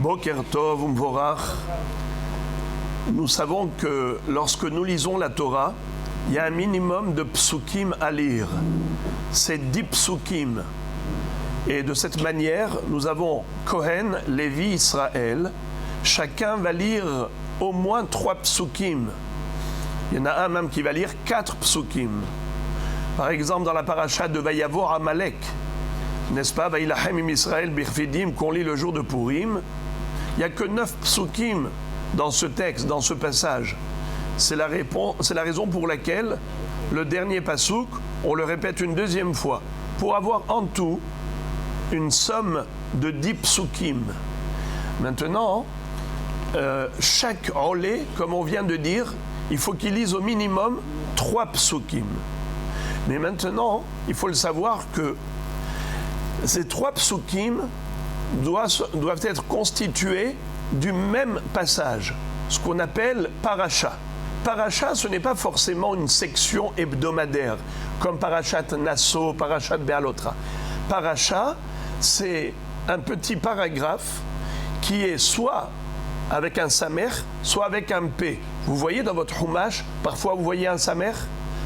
Boker Tov Umvorach. Nous savons que lorsque nous lisons la Torah, il y a un minimum de psukim à lire. C'est 10 psukim. Et de cette manière, nous avons Kohen, Lévi, Israël. Chacun va lire au moins 3 psukim. Il y en a un même qui va lire 4 psukim. Par exemple, dans la paracha de Vayavor Amalek, n'est-ce pas, Vaïlahem im Israël birfidim, qu'on lit le jour de Purim, il n'y a que 9 psukim dans ce texte, dans ce passage. C'est la raison pour laquelle le dernier pasuk, on le répète une deuxième fois, pour avoir en tout une somme de 10 psukim. Maintenant, chaque olé, comme on vient de dire, il faut qu'il lise au minimum 3 psukim. Mais maintenant, il faut le savoir que ces 3 psukim doivent être constitués du même passage, ce qu'on appelle paracha. Paracha, ce n'est pas forcément une section hebdomadaire, comme parachat Nasso, parachat Be'alotra. Paracha, c'est un petit paragraphe qui est soit avec un samer, soit avec un p. Vous voyez dans votre chumash, parfois vous voyez un samer,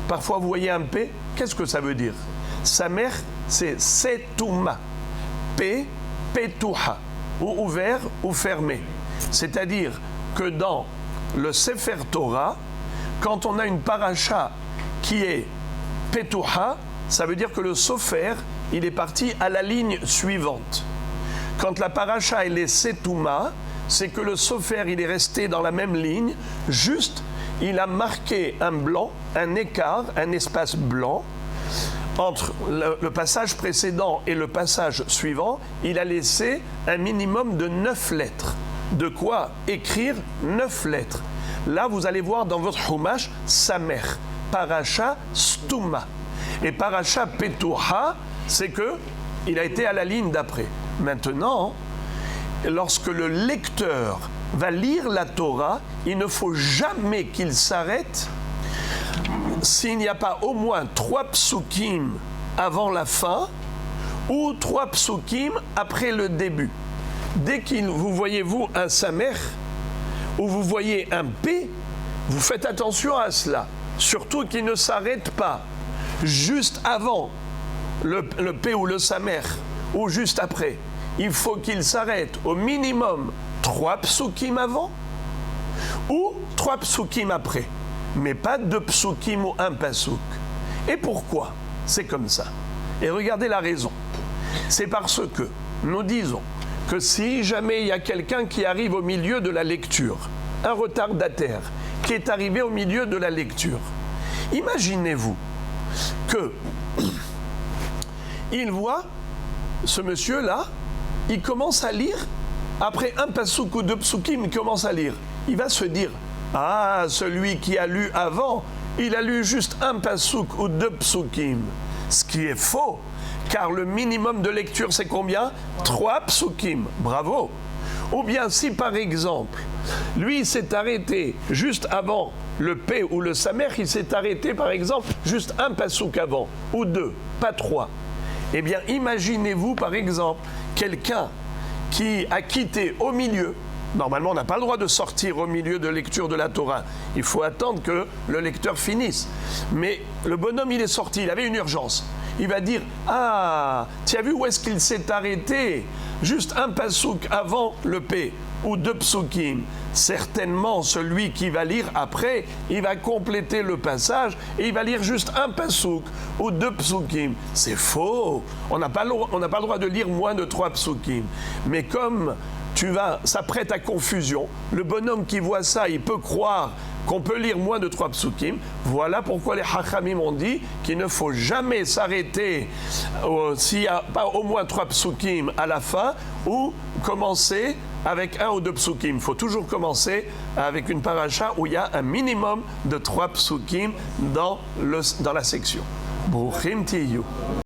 parfois vous voyez un p. Qu'est-ce que ça veut dire? Samer, c'est setuma. P, petuha, ou ouvert ou fermé. C'est-à-dire que dans le Sefer Torah, quand on a une paracha qui est petuha, ça veut dire que le sofer, il est parti à la ligne suivante. Quand la paracha elle est setuma, c'est que le sofer il est resté dans la même ligne, juste il a marqué un blanc, un écart, un espace blanc entre le passage précédent et le passage suivant. Il a laissé un minimum de 9 lettres. De quoi écrire 9 lettres. Là, vous allez voir dans votre chumash, samer, paracha stuma. Et paracha petuha, c'est que il a été à la ligne d'après. Maintenant, lorsque le lecteur va lire la Torah, il ne faut jamais qu'il s'arrête s'il n'y a pas au moins 3 psukim avant la fin ou 3 psukim après le début. Dès que vous voyez, vous, un samer ou vous voyez un p, vous faites attention à cela. Surtout qu'il ne s'arrête pas juste avant le p ou le samer ou juste après. Il faut qu'il s'arrête au minimum 3 psukim avant ou 3 psukim après. Mais pas 2 psukim ou 1 pasuk. Et pourquoi? C'est comme ça. Et regardez la raison. C'est parce que nous disons que si jamais il y a quelqu'un qui arrive au milieu de la lecture, un retardataire qui est arrivé au milieu de la lecture, imaginez-vous que il voit ce monsieur-là, il commence à lire, après 1 pasuk ou 2 psukim, il commence à lire. Il va se dire, ah, celui qui a lu avant, il a lu juste 1 pasuk ou 2 psukim. Ce qui est faux, car le minimum de lecture, c'est combien? 3 psukim. Bravo. Ou bien si, par exemple, lui, il s'est arrêté juste avant le P ou le Samer, il s'est arrêté, par exemple, juste 1 pasuk avant, ou 2, pas 3. Eh bien, imaginez-vous, par exemple, quelqu'un qui a quitté au milieu. Normalement, on n'a pas le droit de sortir au milieu de lecture de la Torah. Il faut attendre que le lecteur finisse. Mais le bonhomme, il est sorti, il avait une urgence. Il va dire, ah, tu as vu où est-ce qu'il s'est arrêté? Juste 1 pasuk avant le P ou 2 psukim. Certainement, celui qui va lire après, il va compléter le passage et il va lire juste 1 pasuk ou 2 psukim. C'est faux. On n'a pas le droit de lire moins de 3 psukim. Mais comme ça prête à confusion. Le bonhomme qui voit ça, il peut croire qu'on peut lire moins de 3 psukim. Voilà pourquoi les Hachamim ont dit qu'il ne faut jamais s'arrêter s'il n'y a pas au moins 3 psukim à la fin ou commencer avec 1 ou 2 psukim. Il faut toujours commencer avec une paracha où il y a un minimum de 3 psukim dans la section. Bruchim tiyu.